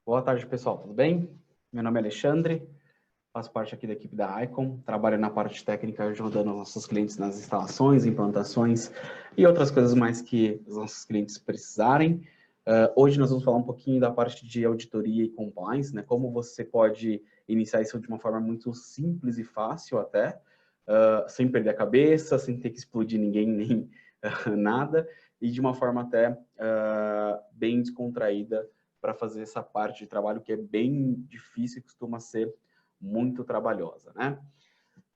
Boa tarde, pessoal. Tudo bem? Meu nome é Alexandre, faço parte aqui da equipe da Icon, trabalho na parte técnica ajudando os nossos clientes nas instalações, implantações e outras coisas mais que os nossos clientes precisarem. Hoje nós vamos falar um pouquinho da parte de auditoria e compliance, né? Como você pode iniciar isso de uma forma muito simples e fácil até, sem perder a cabeça, sem ter que explodir ninguém nem nada, e de uma forma até bem descontraída, para fazer essa parte de trabalho que é bem difícil e costuma ser muito trabalhosa, né?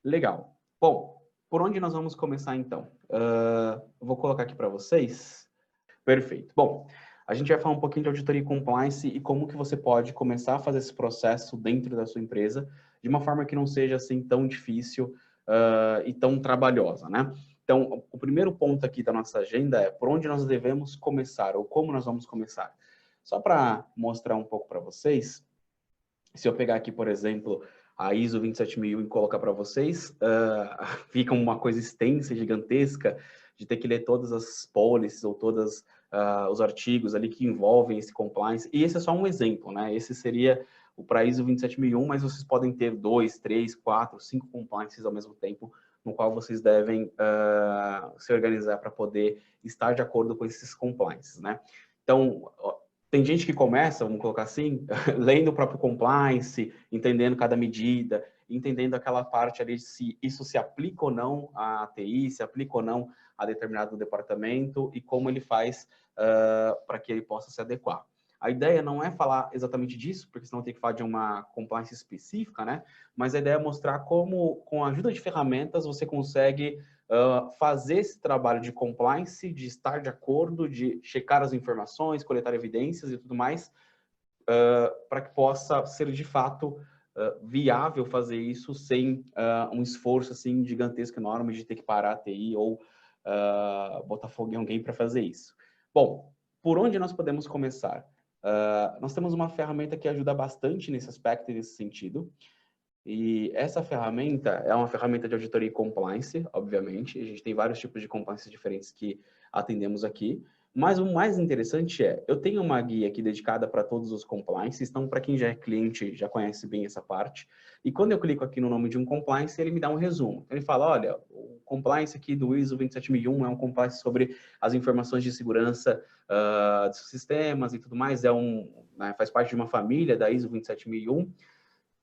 Legal. Bom, por onde nós vamos começar então? Vou colocar aqui para vocês. Perfeito. Bom, a gente vai falar um pouquinho de auditoria e compliance e como que você pode começar a fazer esse processo dentro da sua empresa de uma forma que não seja assim tão difícil e tão trabalhosa, né? Então, o primeiro ponto aqui da nossa agenda é por onde nós devemos começar ou como nós vamos começar. Só para mostrar um pouco para vocês, se eu pegar aqui, por exemplo, a ISO 27001 e colocar para vocês, fica uma coisa extensa, gigantesca, de ter que ler todas as policies ou todos os artigos ali que envolvem esse compliance. E esse é só um exemplo, né? Esse seria o para ISO 27001, mas vocês podem ter 2, 3, 4, 5 compliances ao mesmo tempo, no qual vocês devem se organizar para poder estar de acordo com esses compliances, né? Então, tem gente que começa, vamos colocar assim, lendo o próprio compliance, entendendo cada medida, entendendo aquela parte ali se isso se aplica ou não à TI, se aplica ou não a determinado departamento e como ele faz para que ele possa se adequar. A ideia não é falar exatamente disso, porque senão tem que falar de uma compliance específica, né? Mas a ideia é mostrar como, com a ajuda de ferramentas, você consegue fazer esse trabalho de compliance, de estar de acordo, de checar as informações, coletar evidências e tudo mais, para que possa ser de fato viável fazer isso sem um esforço assim gigantesco, enorme de ter que parar a TI ou botar fogo em alguém para fazer isso. Bom, por onde nós podemos começar? Nós temos uma ferramenta que ajuda bastante nesse aspecto e nesse sentido, e essa ferramenta é uma ferramenta de auditoria e compliance, obviamente. A gente tem vários tipos de compliance diferentes que atendemos aqui. Mas o mais interessante é, eu tenho uma guia aqui dedicada para todos os compliances, então para quem já é cliente, já conhece bem essa parte. E quando eu clico aqui no nome de um compliance, ele me dá um resumo. Ele fala, olha, o compliance aqui do ISO 27001 é um compliance sobre as informações de segurança dos sistemas e tudo mais, né, faz parte de uma família da ISO 27001.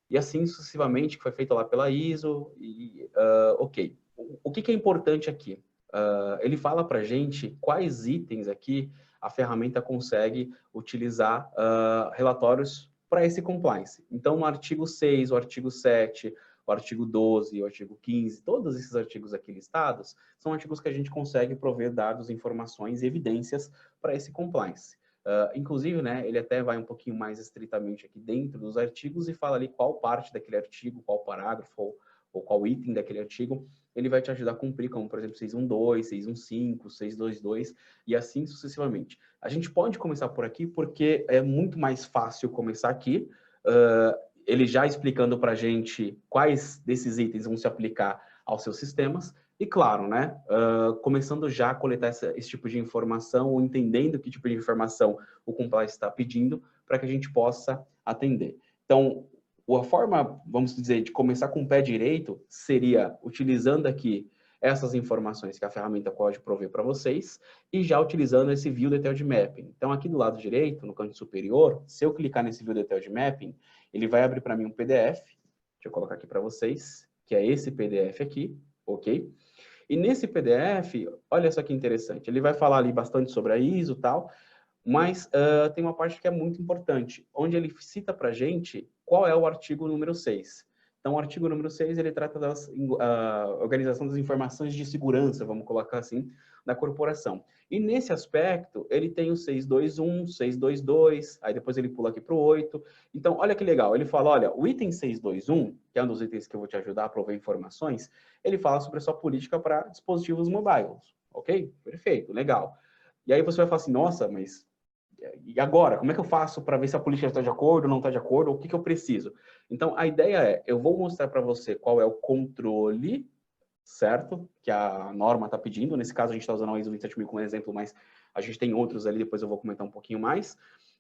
E assim sucessivamente, que foi feita lá pela ISO, e ok. O que é importante aqui? Ele fala para a gente quais itens aqui a ferramenta consegue utilizar relatórios para esse compliance. Então, o artigo 6, o artigo 7, o artigo 12, o artigo 15, todos esses artigos aqui listados, são artigos que a gente consegue prover dados, informações e evidências para esse compliance. Inclusive, né, ele até vai um pouquinho mais estritamente aqui dentro dos artigos e fala ali qual parte daquele artigo, qual parágrafo ou qual item daquele artigo ele vai te ajudar a cumprir, como por exemplo 612, 615, 622 e assim sucessivamente. A gente pode começar por aqui porque é muito mais fácil começar aqui, ele já explicando para a gente quais desses itens vão se aplicar aos seus sistemas, e claro, né, começando já a coletar esse tipo de informação, ou entendendo que tipo de informação o compliance está pedindo, para que a gente possa atender. Então, a forma, vamos dizer, de começar com o pé direito, seria utilizando aqui essas informações que a ferramenta pode prover para vocês, e já utilizando esse View Detailed Mapping. Então, aqui do lado direito, no canto superior, se eu clicar nesse View Detailed Mapping, ele vai abrir para mim um PDF, deixa eu colocar aqui para vocês, que é esse PDF aqui, ok? E nesse PDF, olha só que interessante, ele vai falar ali bastante sobre a ISO e tal, mas tem uma parte que é muito importante, onde ele cita para a gente qual é o artigo número 6. Então, o artigo número 6, ele trata da organização das informações de segurança, vamos colocar assim, da corporação. E nesse aspecto, ele tem o 621, 622, aí depois ele pula aqui para o 8. Então, olha que legal, ele fala, olha, o item 621, que é um dos itens que eu vou te ajudar a prover informações, ele fala sobre a sua política para dispositivos mobiles, ok? Perfeito, legal. E aí você vai falar assim, nossa, mas e agora? Como é que eu faço para ver se a política está de acordo ou não está de acordo? Ou o que eu preciso? Então, a ideia é, eu vou mostrar para você qual é o controle, certo? Que a norma está pedindo. Nesse caso, a gente está usando a ISO 27000 como exemplo, mas a gente tem outros ali, depois eu vou comentar um pouquinho mais.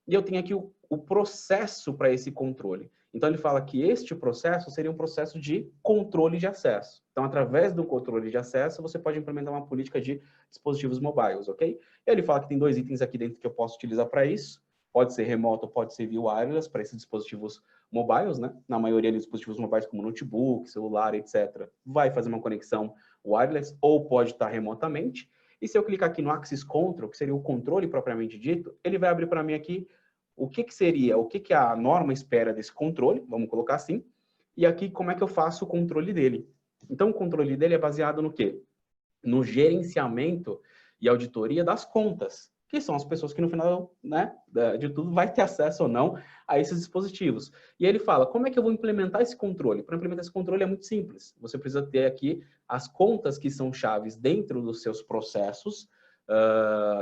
e eu tenho aqui o processo para esse controle. Então, ele fala que este processo seria um processo de controle de acesso. Então, através do controle de acesso, você pode implementar uma política de dispositivos mobiles, ok? Ele fala que tem 2 itens aqui dentro que eu posso utilizar para isso. Pode ser remoto, pode ser via wireless, para esses dispositivos mobiles, né? Na maioria dos dispositivos mobiles, como notebook, celular, etc., vai fazer uma conexão wireless, ou pode estar remotamente. E se eu clicar aqui no Access Control, que seria o controle propriamente dito, ele vai abrir para mim aqui o que seria, o que a norma espera desse controle, vamos colocar assim, e aqui como é que eu faço o controle dele. Então, o controle dele é baseado no quê? No gerenciamento e auditoria das contas, que são as pessoas que no final, né, de tudo vai ter acesso ou não a esses dispositivos. E aí ele fala, como é que eu vou implementar esse controle? Para implementar esse controle é muito simples. Você precisa ter aqui as contas que são chaves dentro dos seus processos,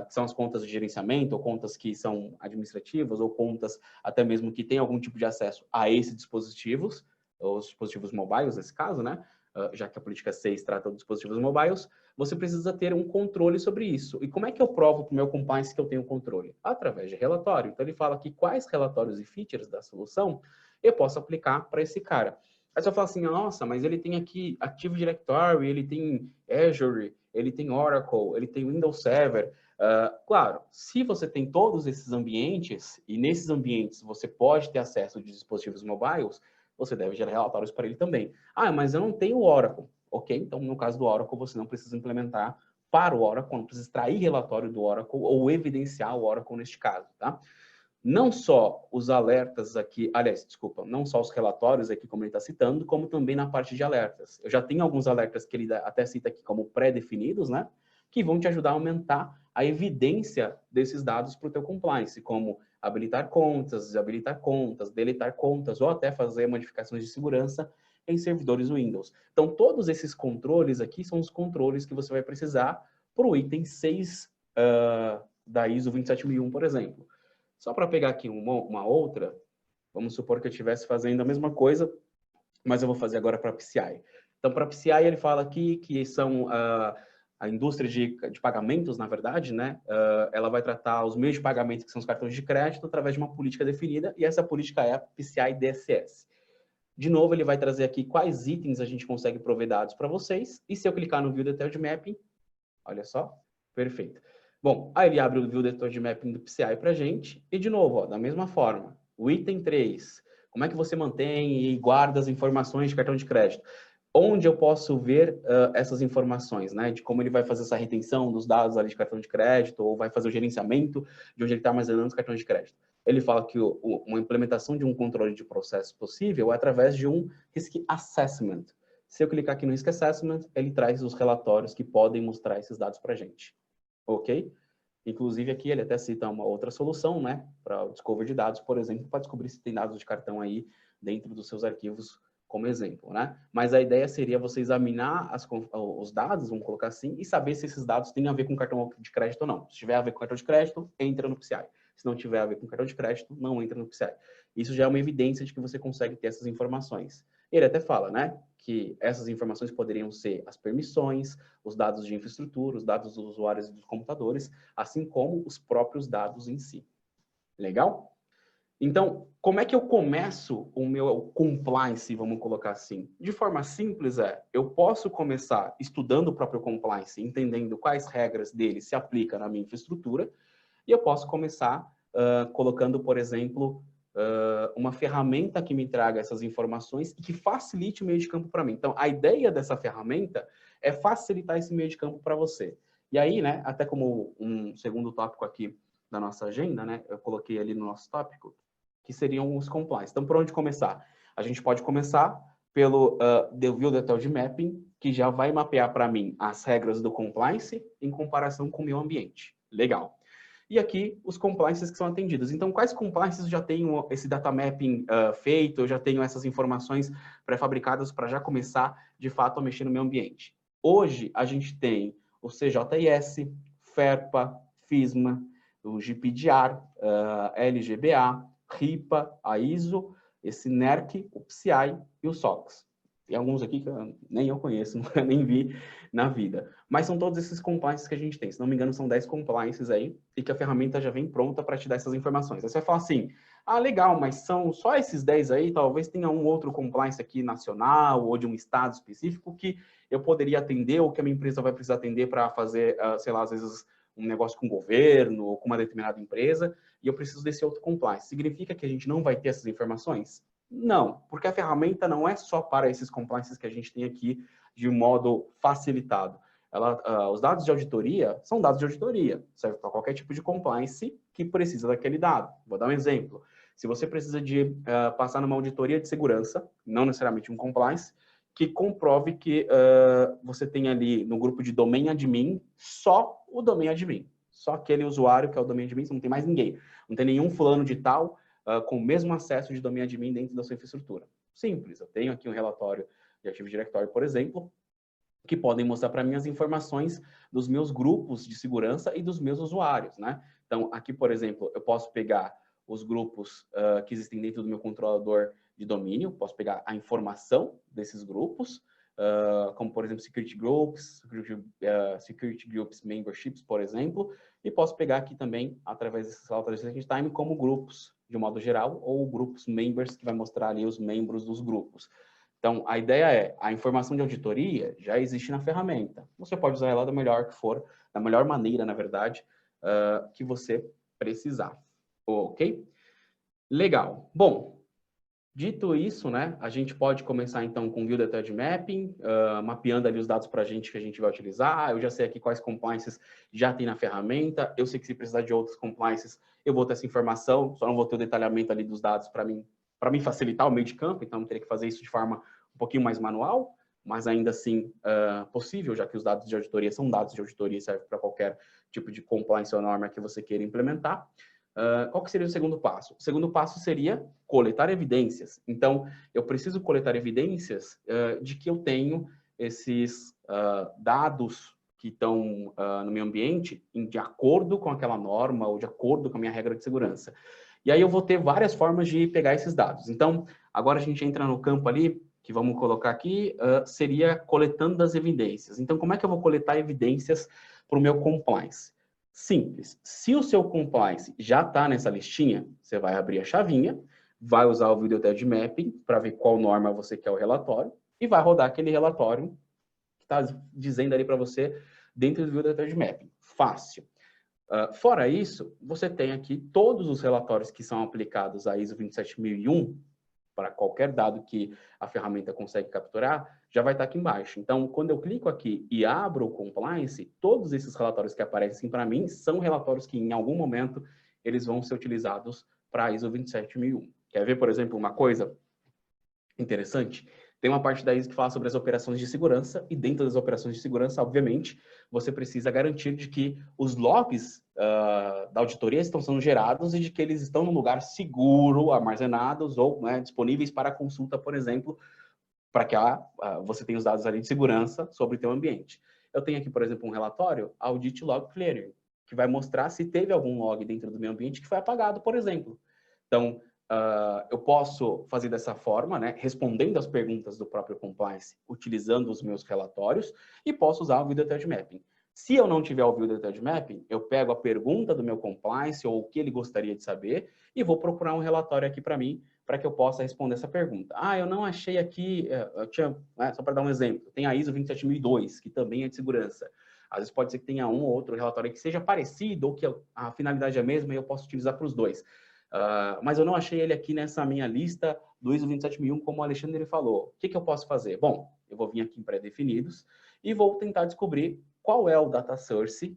que são as contas de gerenciamento, ou contas que são administrativas, ou contas até mesmo que têm algum tipo de acesso a esses dispositivos, os dispositivos mobiles nesse caso, né? Já que a política 6 trata de dispositivos mobiles, você precisa ter um controle sobre isso. E como é que eu provo para o meu compliance que eu tenho controle? Através de relatório. Então, ele fala que quais relatórios e features da solução eu posso aplicar para esse cara. Aí você fala assim, nossa, mas ele tem aqui Active Directory, ele tem Azure, ele tem Oracle, ele tem Windows Server. Claro, se você tem todos esses ambientes, e nesses ambientes você pode ter acesso de dispositivos mobiles, você deve gerar relatórios para ele também. Ah, mas eu não tenho Oracle. Ok, então no caso do Oracle, você não precisa implementar para o Oracle, não precisa extrair relatório do Oracle ou evidenciar o Oracle neste caso, tá? Não só os alertas aqui, aliás, desculpa, não só os relatórios aqui, como ele está citando, como também na parte de alertas. Eu já tenho alguns alertas que ele até cita aqui como pré-definidos, né? Que vão te ajudar a aumentar a evidência desses dados para o teu compliance, como habilitar contas, desabilitar contas, deletar contas, ou até fazer modificações de segurança em servidores Windows. Então, todos esses controles aqui são os controles que você vai precisar para o item 6 da ISO 27001, por exemplo. Só para pegar aqui uma outra, vamos supor que eu estivesse fazendo a mesma coisa, mas eu vou fazer agora para a PCI. Então, para a PCI, ele fala aqui que são a indústria de pagamentos, na verdade, né? Ela vai tratar os meios de pagamento, que são os cartões de crédito, através de uma política definida, e essa política é a PCI DSS. De novo, ele vai trazer aqui quais itens a gente consegue prover dados para vocês, e se eu clicar no View Detailed Mapping, olha só, perfeito. Bom, aí ele abre o View Detailed Mapping do PCI para a gente, e de novo, ó, da mesma forma, o item 3, como é que você mantém e guarda as informações de cartão de crédito? Onde eu posso ver essas informações, né? De como ele vai fazer essa retenção dos dados ali de cartão de crédito, ou vai fazer o gerenciamento de onde ele está armazenando os cartões de crédito. Ele fala que uma implementação de um controle de processo possível é através de um Risk Assessment. Se eu clicar aqui no Risk Assessment, ele traz os relatórios que podem mostrar esses dados para a gente. Ok? Inclusive aqui ele até cita uma outra solução, né? Para o discovery de dados, por exemplo, para descobrir se tem dados de cartão aí dentro dos seus arquivos, como exemplo, né? Mas a ideia seria você examinar os dados, vamos colocar assim, e saber se esses dados têm a ver com cartão de crédito ou não. Se tiver a ver com cartão de crédito, entra no PCI. Se não tiver a ver com cartão de crédito, não entra no PCI. Isso já é uma evidência de que você consegue ter essas informações. Ele até fala, né, que essas informações poderiam ser as permissões, os dados de infraestrutura, os dados dos usuários e dos computadores, assim como os próprios dados em si. Legal? Então, como é que eu começo o meu compliance, vamos colocar assim? De forma simples eu posso começar estudando o próprio compliance, entendendo quais regras dele se aplicam na minha infraestrutura, e eu posso começar colocando, por exemplo, uma ferramenta que me traga essas informações e que facilite o meio de campo para mim. Então, a ideia dessa ferramenta é facilitar esse meio de campo para você. E aí, né, até como um segundo tópico aqui da nossa agenda, né, eu coloquei ali no nosso tópico, que seriam os compliance. Então, por onde começar? A gente pode começar pelo View Detailed Mapping, que já vai mapear para mim as regras do compliance em comparação com o meu ambiente. Legal. E aqui, os compliances que são atendidos. Então, quais compliances já tenho esse data mapping feito, eu já tenho essas informações pré-fabricadas para já começar, de fato, a mexer no meu ambiente? Hoje, a gente tem o CJIS, FERPA, FISMA, o GPDR, LGBA, RIPA, a ISO, esse NERC, o PCI e o SOX. Tem alguns aqui que nem eu conheço, nunca nem vi na vida. Mas são todos esses compliances que a gente tem. Se não me engano, são 10 compliances aí, e que a ferramenta já vem pronta para te dar essas informações. Aí você vai falar assim, ah, legal, mas são só esses 10 aí, talvez tenha um outro compliance aqui nacional, ou de um estado específico, que eu poderia atender, ou que a minha empresa vai precisar atender para fazer, sei lá, às vezes um negócio com o governo, ou com uma determinada empresa, e eu preciso desse outro compliance. Significa que a gente não vai ter essas informações? Não, porque a ferramenta não é só para esses compliances que a gente tem aqui de modo facilitado. Os dados de auditoria são dados de auditoria, serve para qualquer tipo de compliance que precisa daquele dado. Vou dar um exemplo. Se você precisa de passar numa auditoria de segurança, não necessariamente um compliance, que comprove que você tem ali no grupo de domain admin só o domain admin. Só aquele usuário que é o domain admin, você não tem mais ninguém. Não tem nenhum fulano de tal com o mesmo acesso de domain admin dentro da sua infraestrutura. Simples, eu tenho aqui um relatório de Active Directory, por exemplo, que podem mostrar para mim as informações dos meus grupos de segurança e dos meus usuários, né? Então, aqui, por exemplo, eu posso pegar os grupos que existem dentro do meu controlador de domínio, posso pegar a informação desses grupos, como, por exemplo, Security Groups Memberships, por exemplo, e posso pegar aqui também, através desses relatórios de Second Time, como grupos, de um modo geral, ou grupos members, que vai mostrar ali os membros dos grupos. Então, a ideia é, a informação de auditoria já existe na ferramenta. Você pode usar ela da melhor que for, da melhor maneira, na verdade, que você precisar. Ok? Legal. Bom, dito isso, né, a gente pode começar então com o View Detailed Mapping, mapeando ali os dados para a gente que a gente vai utilizar. Eu já sei aqui quais compliances já tem na ferramenta. Eu sei que se precisar de outros compliances, eu vou ter essa informação, só não vou ter o detalhamento ali dos dados para mim facilitar o meio de campo, então eu teria que fazer isso de forma um pouquinho mais manual, mas ainda assim possível, já que os dados de auditoria são dados de auditoria e servem para qualquer tipo de compliance ou norma que você queira implementar. Qual que seria o segundo passo? O segundo passo seria coletar evidências. Então, eu preciso coletar evidências de que eu tenho esses dados que estão no meu ambiente de acordo com aquela norma ou de acordo com a minha regra de segurança. E aí eu vou ter várias formas de pegar esses dados. Então, agora a gente entra no campo ali, que vamos colocar aqui, seria coletando as evidências. Então, como é que eu vou coletar evidências para o meu compliance? Simples. Se o seu compliance já está nessa listinha, você vai abrir a chavinha, vai usar o Video Detailed Mapping para ver qual norma você quer o relatório e vai rodar aquele relatório que está dizendo ali para você dentro do Video Detailed Mapping. Fácil. Fora isso, você tem aqui todos os relatórios que são aplicados à ISO 27001 para qualquer dado que a ferramenta consegue capturar, já vai estar aqui embaixo. Então, quando eu clico aqui e abro o compliance, todos esses relatórios que aparecem para mim são relatórios que, em algum momento, eles vão ser utilizados para a ISO 27001. Quer ver, por exemplo, uma coisa interessante? Tem uma parte da ISO que fala sobre as operações de segurança, e dentro das operações de segurança, obviamente, você precisa garantir de que os logs da auditoria estão sendo gerados e de que eles estão num lugar seguro, armazenados ou disponíveis para consulta, por exemplo, para que você tenha os dados ali de segurança sobre o teu ambiente. Eu tenho aqui, por exemplo, um relatório, Audit Log Clearing, que vai mostrar se teve algum log dentro do meu ambiente que foi apagado, por exemplo. Então, eu posso fazer dessa forma, né, respondendo às perguntas do próprio compliance, utilizando os meus relatórios, e posso usar o Video Detailed Mapping. Se eu não tiver o View Detailed Mapping, eu pego a pergunta do meu compliance ou o que ele gostaria de saber e vou procurar um relatório aqui para mim, para que eu possa responder essa pergunta. Ah, eu não achei aqui, só para dar um exemplo, tem a ISO 27002, que também é de segurança. Às vezes pode ser que tenha um ou outro relatório que seja parecido ou que a finalidade é a mesma e eu posso utilizar para os dois. Mas eu não achei ele aqui nessa minha lista do ISO 27001, como o Alexandre falou. O que eu posso fazer? Bom, eu vou vir aqui em pré-definidos e vou tentar descobrir qual é o data source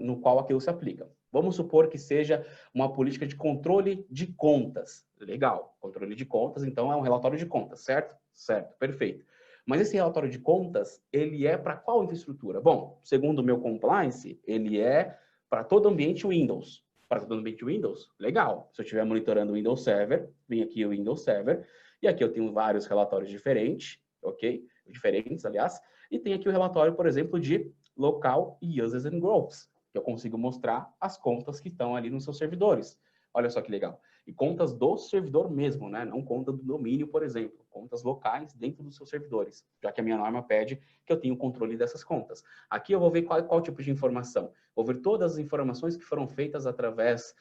no qual aquilo se aplica. Vamos supor que seja uma política de controle de contas. Legal, controle de contas, então é um relatório de contas, certo? Certo, perfeito. Mas esse relatório de contas, ele é para qual infraestrutura? Bom, segundo o meu compliance, ele é para todo ambiente Windows. Para todo ambiente Windows? Legal. Se eu estiver monitorando o Windows Server, vem aqui o Windows Server, e aqui eu tenho vários relatórios diferentes, ok? Diferentes, aliás, e tem aqui o relatório, por exemplo, de local users and groups, que eu consigo mostrar as contas que estão ali nos seus servidores. Olha só que legal. e contas do servidor mesmo, né? Não conta do domínio, por exemplo, contas locais dentro dos seus servidores, já que a minha norma pede que eu tenha o controle dessas contas. Aqui eu vou ver qual tipo de informação. Vou ver todas as informações que foram feitas através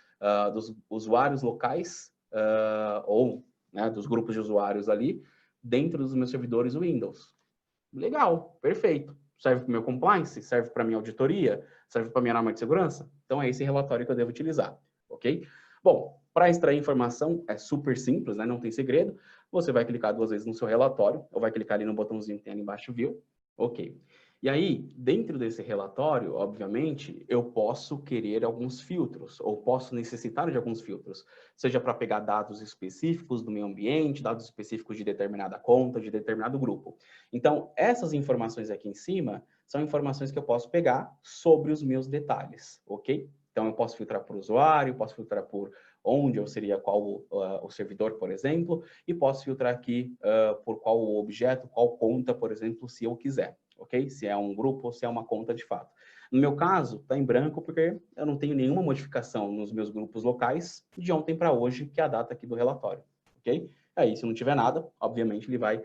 dos usuários locais ou, né, dos grupos de usuários ali dentro dos meus servidores Windows. Legal, perfeito. Serve para o meu compliance? Serve para a minha auditoria? Serve para a minha norma de segurança? Então, é esse relatório que eu devo utilizar, ok? Bom, para extrair informação é super simples, né? Não tem segredo. Você vai clicar 2 vezes no seu relatório, ou vai clicar ali no botãozinho que tem ali embaixo, View. Ok. E aí, dentro desse relatório, obviamente, eu posso querer alguns filtros, ou posso necessitar de alguns filtros, seja para pegar dados específicos do meio ambiente, dados específicos de determinada conta, de determinado grupo. Então, essas informações aqui em cima são informações que eu posso pegar sobre os meus detalhes, ok? Então, eu posso filtrar por usuário, posso filtrar por onde eu seria qual o servidor, por exemplo, e posso filtrar aqui por qual objeto, qual conta, por exemplo, se eu quiser, ok? Se é um grupo ou se é uma conta de fato. No meu caso, está em branco porque eu não tenho nenhuma modificação nos meus grupos locais de ontem para hoje, que é a data aqui do relatório, ok? Aí, se não tiver nada, obviamente ele vai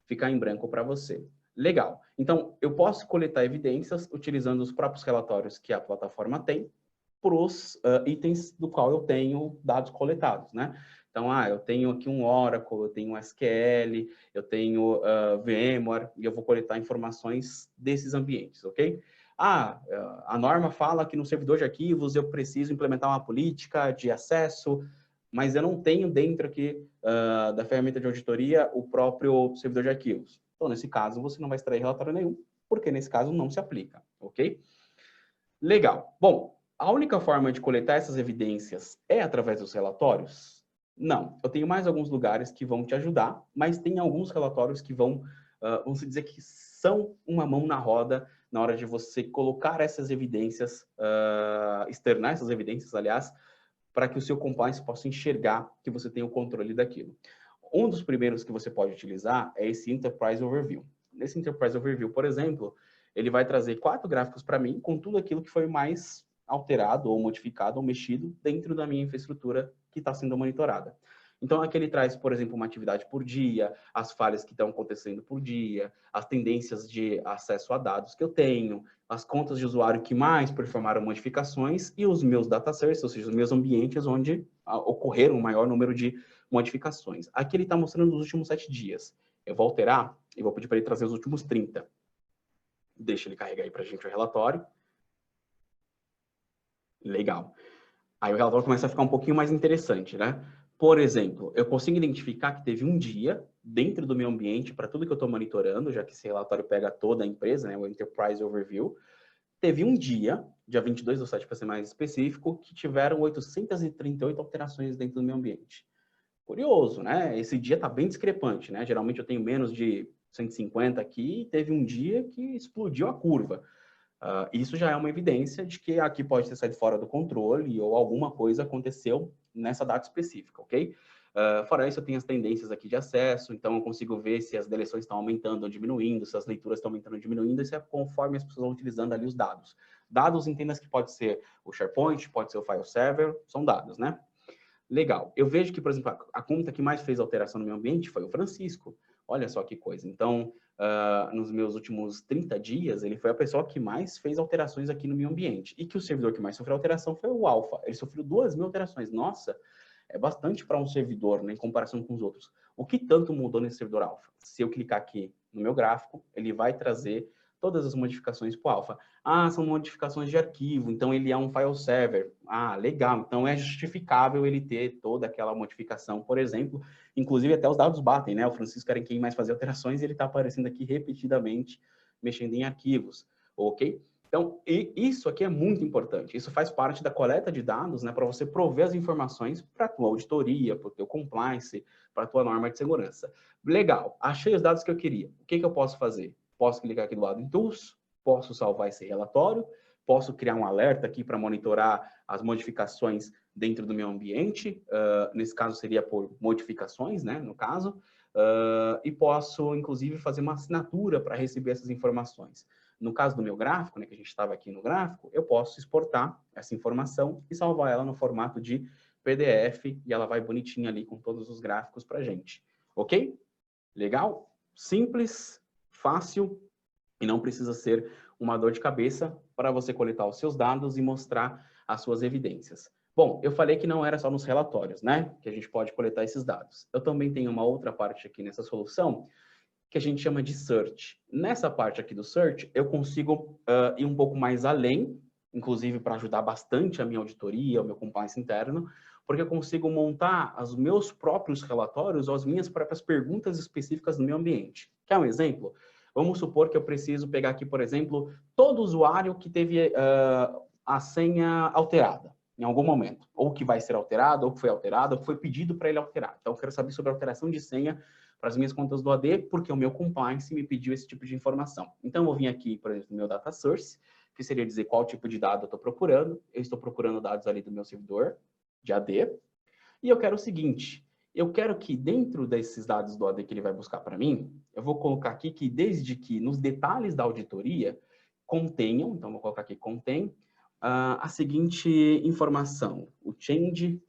ficar em branco para você. Legal. Então, eu posso coletar evidências utilizando os próprios relatórios que a plataforma tem para os itens do qual eu tenho dados coletados, né? Então, eu tenho aqui um Oracle, eu tenho um SQL, eu tenho VMware, e eu vou coletar informações desses ambientes, ok? A norma fala que no servidor de arquivos eu preciso implementar uma política de acesso, mas eu não tenho dentro aqui da ferramenta de auditoria o próprio servidor de arquivos. Então, nesse caso, você não vai extrair relatório nenhum, porque nesse caso não se aplica, ok? Legal. Bom, a única forma de coletar essas evidências é através dos relatórios? Não. Eu tenho mais alguns lugares que vão te ajudar, mas tem alguns relatórios que vamos dizer que são uma mão na roda na hora de você colocar essas evidências, externar essas evidências, aliás, para que o seu compliance possa enxergar que você tem o controle daquilo. Um dos primeiros que você pode utilizar é esse Enterprise Overview. Nesse Enterprise Overview, por exemplo, ele vai trazer 4 gráficos para mim com tudo aquilo que foi mais alterado ou modificado ou mexido dentro da minha infraestrutura que está sendo monitorada. Então, aqui ele traz, por exemplo, uma atividade por dia, as falhas que estão acontecendo por dia, as tendências de acesso a dados que eu tenho, as contas de usuário que mais performaram modificações e os meus data sets, ou seja, os meus ambientes onde ocorreram o maior número de modificações. Aqui ele está mostrando os últimos 7 dias. Eu vou alterar e vou pedir para ele trazer os últimos 30. Deixa ele carregar aí para a gente o relatório. Legal. Aí o relatório começa a ficar um pouquinho mais interessante, né? Por exemplo, eu consigo identificar que teve um dia dentro do meu ambiente, para tudo que eu estou monitorando, já que esse relatório pega toda a empresa, né, o Enterprise Overview, teve um dia 22/7 para ser mais específico, que tiveram 838 alterações dentro do meu ambiente. Curioso, né? Esse dia está bem discrepante, né? Geralmente eu tenho menos de 150 aqui, e teve um dia que explodiu a curva. Isso já é uma evidência de que aqui pode ter saído fora do controle ou alguma coisa aconteceu nessa data específica, ok? Fora isso, eu tenho as tendências aqui de acesso, então eu consigo ver se as deleções estão aumentando ou diminuindo, se as leituras estão aumentando ou diminuindo, isso é conforme as pessoas vão utilizando ali os dados. Dados, entenda que pode ser o SharePoint, pode ser o file server, são dados, né? Legal. Eu vejo que, por exemplo, a conta que mais fez alteração no meu ambiente foi o Francisco. Olha só que coisa. Então, nos meus últimos 30 dias, ele foi a pessoa que mais fez alterações aqui no meu ambiente. E que o servidor que mais sofreu alteração foi o Alpha. Ele sofreu 2.000 alterações. Nossa, é bastante para um servidor, né, em comparação com os outros. O que tanto mudou nesse servidor Alpha? Se eu clicar aqui no meu gráfico, ele vai trazer todas as modificações para o Alpha. São modificações de arquivo, então ele é um file server. Legal, então é justificável ele ter toda aquela modificação, por exemplo. Inclusive até os dados batem, né? O Francisco era quem mais fazia alterações e ele está aparecendo aqui repetidamente, mexendo em arquivos, ok? Então, isso aqui é muito importante. Isso faz parte da coleta de dados, né, para você prover as informações para a tua auditoria, para o teu compliance, para a tua norma de segurança. Legal, achei os dados que eu queria. O que eu posso fazer? Posso clicar aqui do lado em Tools, posso salvar esse relatório, posso criar um alerta aqui para monitorar as modificações dentro do meu ambiente, nesse caso seria por modificações, né, no caso, e posso, inclusive, fazer uma assinatura para receber essas informações. No caso do meu gráfico, né, que a gente estava aqui no gráfico, eu posso exportar essa informação e salvar ela no formato de PDF e ela vai bonitinha ali com todos os gráficos pra gente. Ok? Legal? Simples, fácil e não precisa ser uma dor de cabeça para você coletar os seus dados e mostrar as suas evidências. Bom, eu falei que não era só nos relatórios, né? Que a gente pode coletar esses dados. Eu também tenho uma outra parte aqui nessa solução que a gente chama de search. Nessa parte aqui do search, eu consigo ir um pouco mais além, inclusive para ajudar bastante a minha auditoria, o meu compliance interno, porque eu consigo montar os meus próprios relatórios ou as minhas próprias perguntas específicas do meu ambiente. Quer um exemplo? Vamos supor que eu preciso pegar aqui, por exemplo, todo usuário que teve a senha alterada em algum momento, ou que vai ser alterado, ou que foi alterado, ou que foi pedido para ele alterar. Então, eu quero saber sobre a alteração de senha para as minhas contas do AD, porque o meu compliance me pediu esse tipo de informação. Então, eu vou vir aqui, por exemplo, no meu data source, que seria dizer qual tipo de dado eu estou procurando. Eu estou procurando dados ali do meu servidor de AD. E eu quero o seguinte, eu quero que dentro desses dados do AD que ele vai buscar para mim, eu vou colocar aqui que desde que nos detalhes da auditoria contenham, então vou colocar aqui contém, a seguinte informação, o change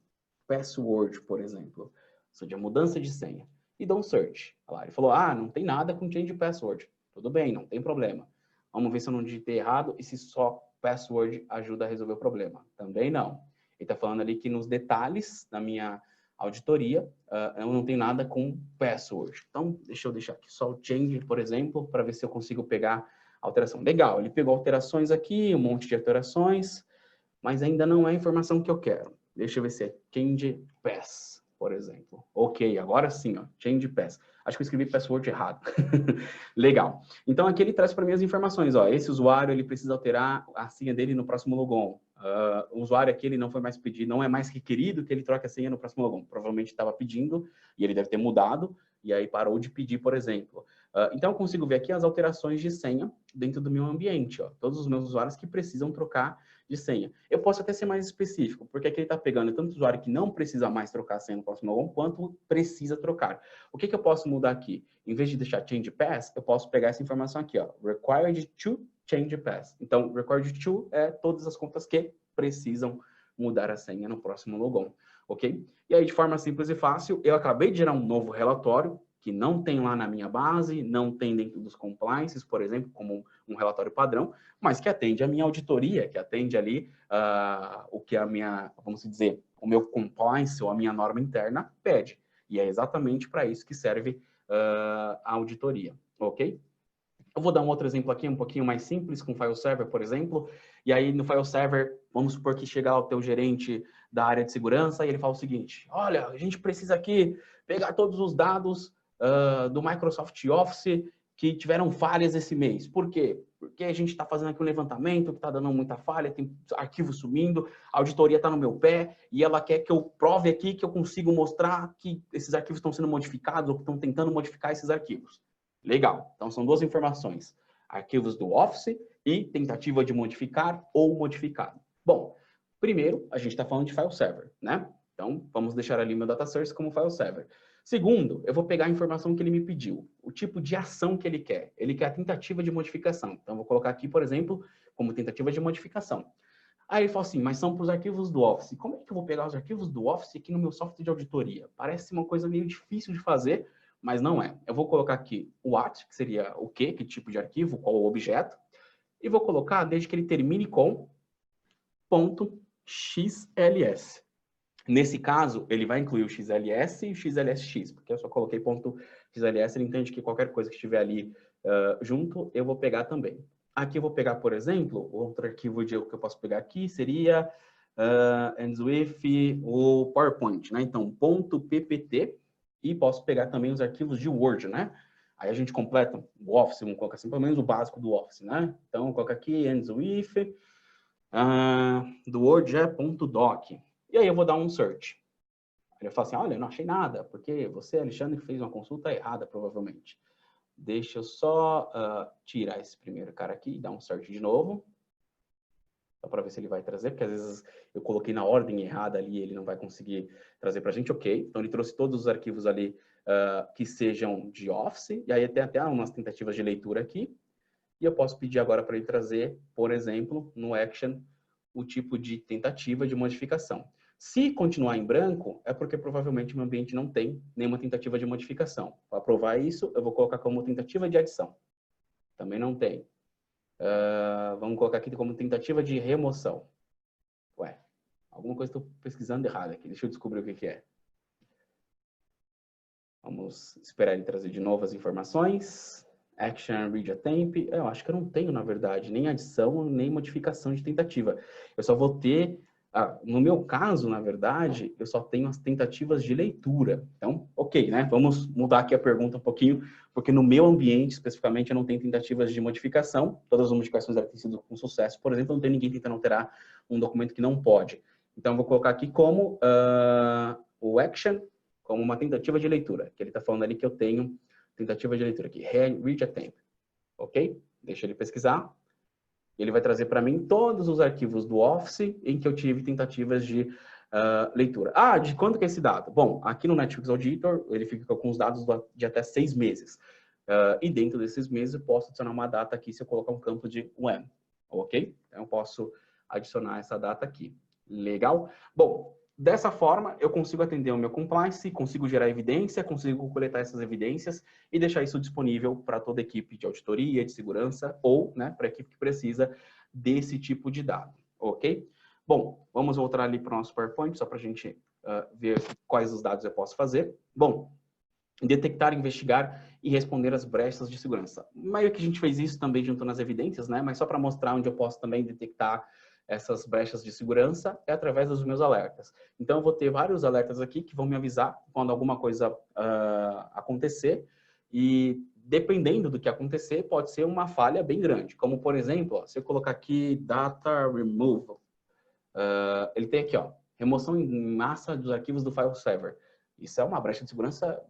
password, por exemplo, ou seja, a mudança de senha. E dou um search. Olha lá, ele falou, não tem nada com change password. Tudo bem, não tem problema. Vamos ver se eu não digitei errado e se só password ajuda a resolver o problema. Também não. Ele está falando ali que nos detalhes da minha auditoria, eu não tenho nada com password. Então, deixa eu deixar aqui só o change, por exemplo, para ver se eu consigo pegar alteração. Legal, ele pegou alterações aqui, um monte de alterações, mas ainda não é a informação que eu quero. Deixa eu ver se é change pass, por exemplo. Ok, agora sim, ó, change pass. Acho que eu escrevi password errado. Legal. Então, aqui ele traz para mim as informações. Ó, esse usuário ele precisa alterar a senha dele no próximo logon. O usuário aqui ele não foi mais pedido, não é mais requerido que ele troque a senha no próximo logon. Provavelmente estava pedindo e ele deve ter mudado e aí parou de pedir, por exemplo. Então, eu consigo ver aqui as alterações de senha dentro do meu ambiente. Ó, todos os meus usuários que precisam trocar de senha. Eu posso até ser mais específico, porque aqui ele está pegando tanto usuário que não precisa mais trocar a senha no próximo logon, quanto precisa trocar. O que eu posso mudar aqui? Em vez de deixar change pass, eu posso pegar essa informação aqui, ó, required to change pass. Então, required to é todas as contas que precisam mudar a senha no próximo logon, ok? E aí, de forma simples e fácil, eu acabei de gerar um novo relatório, que não tem lá na minha base, não tem dentro dos compliances, por exemplo, como um relatório padrão, mas que atende a minha auditoria, que atende ali o que a minha, vamos dizer, o meu compliance ou a minha norma interna pede. E é exatamente para isso que serve a auditoria, ok? Eu vou dar um outro exemplo aqui, um pouquinho mais simples, com file server, por exemplo. E aí, no file server, vamos supor que chega lá o teu gerente da área de segurança e ele fala o seguinte, olha, a gente precisa aqui pegar todos os dados do Microsoft Office que tiveram falhas esse mês. Por quê? Porque a gente está fazendo aqui um levantamento que está dando muita falha, tem arquivos sumindo, a auditoria está no meu pé e ela quer que eu prove aqui que eu consigo mostrar que esses arquivos estão sendo modificados ou que estão tentando modificar esses arquivos. Legal. Então, são duas informações. Arquivos do Office e tentativa de modificar ou modificado. Bom, primeiro, a gente está falando de file server, né? Então, vamos deixar ali meu data source como file server. Segundo, eu vou pegar a informação que ele me pediu, o tipo de ação que ele quer. Ele quer a tentativa de modificação. Então, eu vou colocar aqui, por exemplo, como tentativa de modificação. Aí ele fala assim, mas são para os arquivos do Office. Como é que eu vou pegar os arquivos do Office aqui no meu software de auditoria? Parece uma coisa meio difícil de fazer, mas não é. Eu vou colocar aqui o what, que seria o quê, que tipo de arquivo, qual o objeto, e vou colocar desde que ele termine com .xls. Nesse caso, ele vai incluir o XLS e o XLSX, porque eu só coloquei .xls, ele entende que qualquer coisa que estiver ali junto, eu vou pegar também. Aqui eu vou pegar, por exemplo, outro arquivo que eu posso pegar aqui seria ends with o PowerPoint, né? Então, .ppt, e posso pegar também os arquivos de Word, né? Aí a gente completa o Office, vamos colocar assim, pelo menos o básico do Office, né? Então, coloca aqui ends with, do Word é .doc. E aí eu vou dar um search. Ele fala assim, olha, eu não achei nada, porque você, Alexandre, fez uma consulta errada, provavelmente. Deixa eu só tirar esse primeiro cara aqui e dar um search de novo. Só para ver se ele vai trazer, porque às vezes eu coloquei na ordem errada ali e ele não vai conseguir trazer para a gente. Ok, então ele trouxe todos os arquivos ali que sejam de Office, e aí tem até umas tentativas de leitura aqui. E eu posso pedir agora para ele trazer, por exemplo, no Action, o tipo de tentativa de modificação. Se continuar em branco, é porque provavelmente meu ambiente não tem nenhuma tentativa de modificação. Para provar isso, eu vou colocar como tentativa de adição. Também não tem. Vamos colocar aqui como tentativa de remoção. Ué, alguma coisa estou pesquisando errado aqui. Deixa eu descobrir o que é. Vamos esperar ele trazer de novo as informações. Action, read a temp. Eu acho que eu não tenho, na verdade, nem adição, nem modificação de tentativa. Eu só vou ter, no meu caso, na verdade, eu só tenho as tentativas de leitura. Então, ok, né? Vamos mudar aqui a pergunta um pouquinho, porque no meu ambiente, especificamente, eu não tenho tentativas de modificação. Todas as modificações devem ter sido com sucesso. Por exemplo, não tem ninguém tentando alterar um documento que não pode. Então, eu vou colocar aqui como o action, como uma tentativa de leitura, que ele está falando ali que eu tenho tentativa de leitura aqui, read a temp, ok? Deixa ele pesquisar. Ele vai trazer para mim todos os arquivos do Office em que eu tive tentativas de leitura. De quando que é esse dado? Bom, aqui no Netflix Auditor, ele fica com os dados de até 6 meses. E dentro desses meses, eu posso adicionar uma data aqui se eu colocar um campo de when, ok? Então, eu posso adicionar essa data aqui. Legal? Bom, dessa forma, eu consigo atender o meu compliance, consigo gerar evidência, consigo coletar essas evidências e deixar isso disponível para toda a equipe de auditoria, de segurança ou, né, para a equipe que precisa desse tipo de dado, ok? Bom, vamos voltar ali para o nosso PowerPoint, só para a gente ver quais os dados eu posso fazer. Bom, detectar, investigar e responder as brechas de segurança. Meio que a gente fez isso também juntando as evidências, né? Mas só para mostrar onde eu posso também detectar essas brechas de segurança é através dos meus alertas. Então, eu vou ter vários alertas aqui que vão me avisar quando alguma coisa acontecer e dependendo do que acontecer, pode ser uma falha bem grande. Como, por exemplo, se eu colocar aqui data removal, ele tem aqui, remoção em massa dos arquivos do file server. Isso é uma brecha de segurança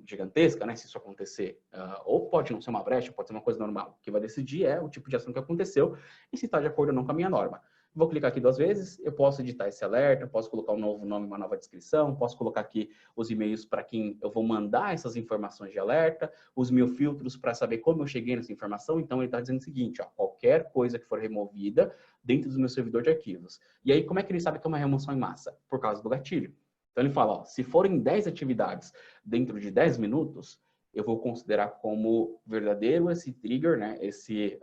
gigantesca, né, se isso acontecer. Ou pode não ser uma brecha, pode ser uma coisa normal. O que vai decidir é o tipo de ação que aconteceu e se está de acordo ou não com a minha norma. Vou clicar aqui 2 vezes, eu posso editar esse alerta, posso colocar um novo nome, uma nova descrição, posso colocar aqui os e-mails para quem eu vou mandar essas informações de alerta, os meus filtros para saber como eu cheguei nessa informação. Então, ele está dizendo o seguinte, qualquer coisa que for removida dentro do meu servidor de arquivos. E aí, como é que ele sabe que é uma remoção em massa? Por causa do gatilho. Então, ele fala, se forem 10 atividades dentro de 10 minutos, eu vou considerar como verdadeiro esse trigger, né, esse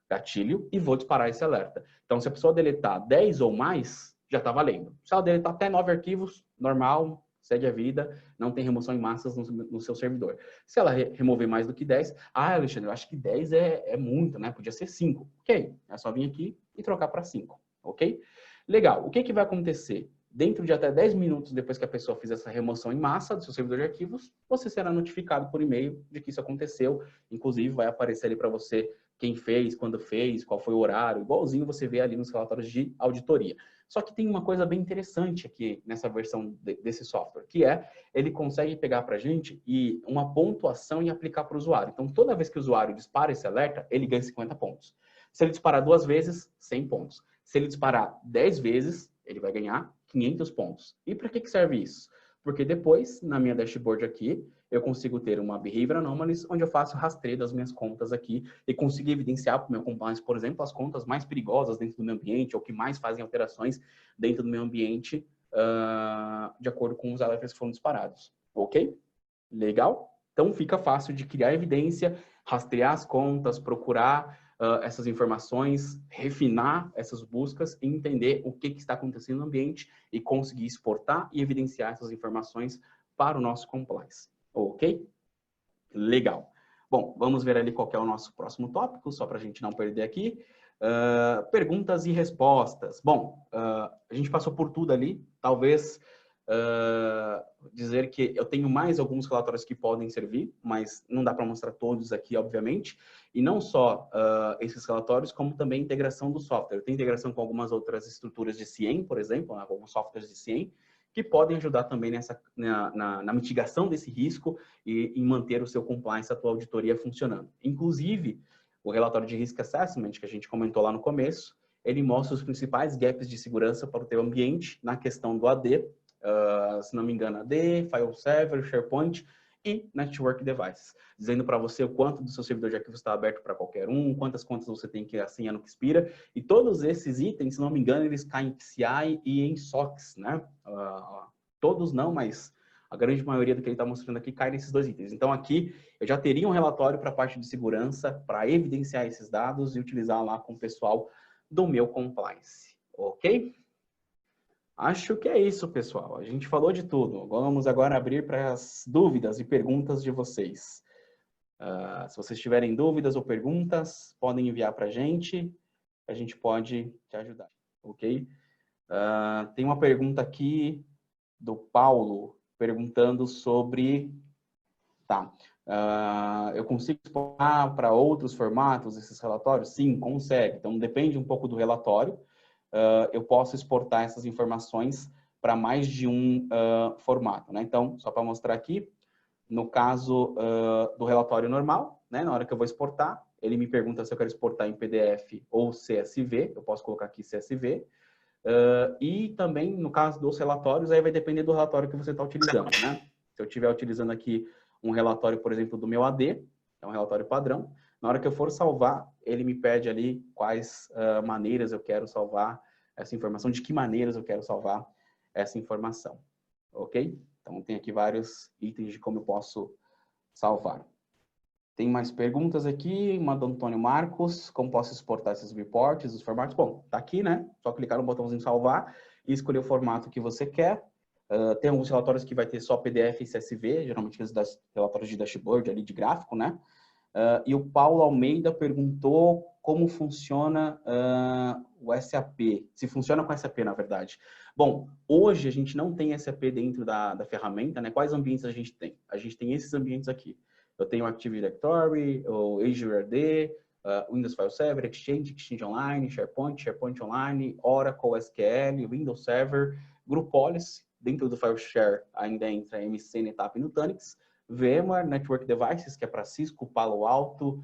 gatilho, e vou disparar esse alerta. Então, se a pessoa deletar 10 ou mais, já está valendo. Se ela deletar até 9 arquivos, normal, segue a vida, não tem remoção em massas no seu servidor. Se ela remover mais do que 10, Alexandre, eu acho que 10 é muito, né? Podia ser 5. Ok, é só vir aqui e trocar para 5, ok? Legal, o que vai acontecer? Dentro de até 10 minutos depois que a pessoa fizer essa remoção em massa do seu servidor de arquivos, você será notificado por e-mail de que isso aconteceu. Inclusive, vai aparecer ali para você quem fez, quando fez, qual foi o horário, igualzinho você vê ali nos relatórios de auditoria. Só que tem uma coisa bem interessante aqui nessa versão desse software, que é, ele consegue pegar para a gente e uma pontuação e aplicar para o usuário. Então, toda vez que o usuário dispara esse alerta, ele ganha 50 pontos. Se ele disparar 2 vezes, 100 pontos. Se ele disparar 10 vezes, ele vai ganhar 500 pontos. E para que serve isso? Porque depois, na minha dashboard aqui, eu consigo ter uma Behavior Anomalies, onde eu faço rastreio das minhas contas aqui e consigo evidenciar para o meu compliance, por exemplo, as contas mais perigosas dentro do meu ambiente ou que mais fazem alterações dentro do meu ambiente de acordo com os alertas que foram disparados. Ok? Legal? Então, fica fácil de criar evidência, rastrear as contas, procurar essas informações, refinar essas buscas e entender o que está acontecendo no ambiente e conseguir exportar e evidenciar essas informações para o nosso compliance. Ok? Legal. Bom, vamos ver ali qual que é o nosso próximo tópico, só para a gente não perder aqui. Perguntas e respostas. Bom, a gente passou por tudo ali, talvez dizer que eu tenho mais alguns relatórios que podem servir, mas não dá para mostrar todos aqui, obviamente. E não só esses relatórios, como também a integração do software. Tem integração com algumas outras estruturas de CIEM, por exemplo, alguns softwares de CIEM, que podem ajudar também na mitigação desse risco e em manter o seu compliance, a tua auditoria funcionando. Inclusive, o relatório de Risk Assessment, que a gente comentou lá no começo, ele mostra os principais gaps de segurança para o teu ambiente na questão do AD, se não me engano, AD, File Server, SharePoint e Network Devices, dizendo para você o quanto do seu servidor de arquivos está aberto para qualquer um, quantas contas você tem que assim ano que expira, e todos esses itens, se não me engano, eles caem em PCI e em SOX, né? Todos não, mas a grande maioria do que ele está mostrando aqui cai nesses dois itens. Então aqui eu já teria um relatório para a parte de segurança, para evidenciar esses dados e utilizar lá com o pessoal do meu compliance, ok? Acho que é isso, pessoal. A gente falou de tudo. Vamos agora abrir para as dúvidas e perguntas de vocês. Se vocês tiverem dúvidas ou perguntas, podem enviar para a gente pode te ajudar, ok? Tem uma pergunta aqui do Paulo, perguntando sobre... Tá. Eu consigo exportar para outros formatos esses relatórios? Sim, consegue. Então, depende um pouco do relatório. Eu posso exportar essas informações para mais de um formato, né? Então, só para mostrar aqui, no caso do relatório normal, né? Na hora que eu vou exportar, ele me pergunta se eu quero exportar em PDF ou CSV, eu posso colocar aqui CSV, e também, no caso dos relatórios, aí vai depender do relatório que você está utilizando, né? Se eu estiver utilizando aqui um relatório, por exemplo, do meu AD, é um relatório padrão, na hora que eu for salvar, ele me pede ali quais maneiras eu quero salvar essa informação, de que maneiras eu quero salvar essa informação, ok? Então, tem aqui vários itens de como eu posso salvar. Tem mais perguntas aqui, uma do Antônio Marcos, como posso exportar esses reports, os formatos? Bom, tá aqui, né? Só clicar no botãozinho salvar e escolher o formato que você quer. Tem alguns relatórios que vai ter só PDF e CSV, geralmente esses relatórios de dashboard ali de gráfico, né? E o Paulo Almeida perguntou como funciona o SAP, se funciona com SAP, na verdade. Bom, hoje a gente não tem SAP dentro da ferramenta, né? Quais ambientes a gente tem? A gente tem esses ambientes aqui. Eu tenho o Active Directory, o Azure AD, Windows File Server, Exchange, Exchange Online, SharePoint, SharePoint Online, Oracle, SQL, Windows Server, Group Policy, dentro do File Share ainda entra MC, NetApp e Nutanix, VMware, Network Devices, que é para Cisco, Palo Alto,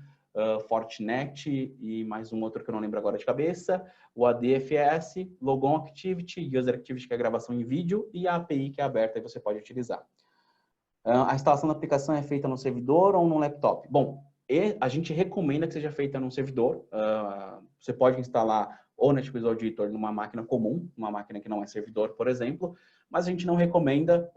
Fortinet e mais um outro que eu não lembro agora de cabeça, o ADFS, Logon Activity, User Activity, que é a gravação em vídeo, e a API, que é aberta e você pode utilizar. A instalação da aplicação é feita no servidor ou no laptop? Bom, a gente recomenda que seja feita num servidor. Você pode instalar o NetBeans Auditor numa máquina comum, uma máquina que não é servidor, por exemplo, mas a gente não recomenda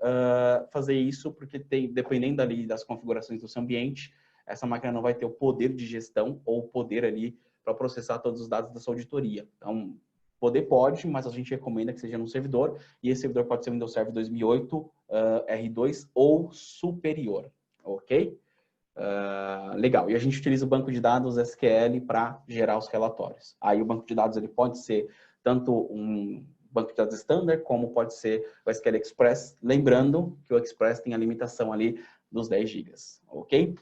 fazer isso porque dependendo ali das configurações do seu ambiente, essa máquina não vai ter o poder de gestão ou o poder ali para processar todos os dados da sua auditoria. Então, poder pode, mas a gente recomenda que seja num servidor, e esse servidor pode ser Windows Server 2008, R2 ou superior, ok? Legal, e a gente utiliza o banco de dados SQL para gerar os relatórios. Aí o banco de dados ele pode ser tanto um banco de dados standard, como pode ser o SQL Express, lembrando que o Express tem a limitação ali dos 10 GB, ok?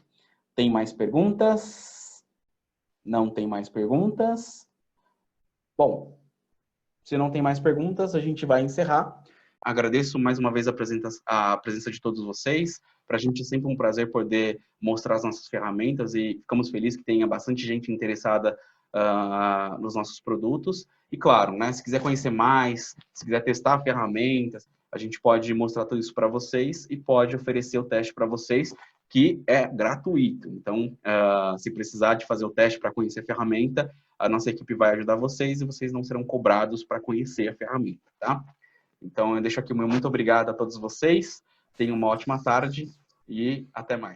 Tem mais perguntas? Não tem mais perguntas? Bom, se não tem mais perguntas, a gente vai encerrar. Agradeço mais uma vez a presença de todos vocês. Para a gente é sempre um prazer poder mostrar as nossas ferramentas e ficamos felizes que tenha bastante gente interessada nos nossos produtos. E claro, né, se quiser conhecer mais, se quiser testar ferramentas, a gente pode mostrar tudo isso para vocês e pode oferecer o teste para vocês, que é gratuito. Então, se precisar de fazer o teste para conhecer a ferramenta, a nossa equipe vai ajudar vocês e vocês não serão cobrados para conhecer a ferramenta, tá? Então, eu deixo aqui o meu muito obrigado a todos vocês. Tenham uma ótima tarde e até mais.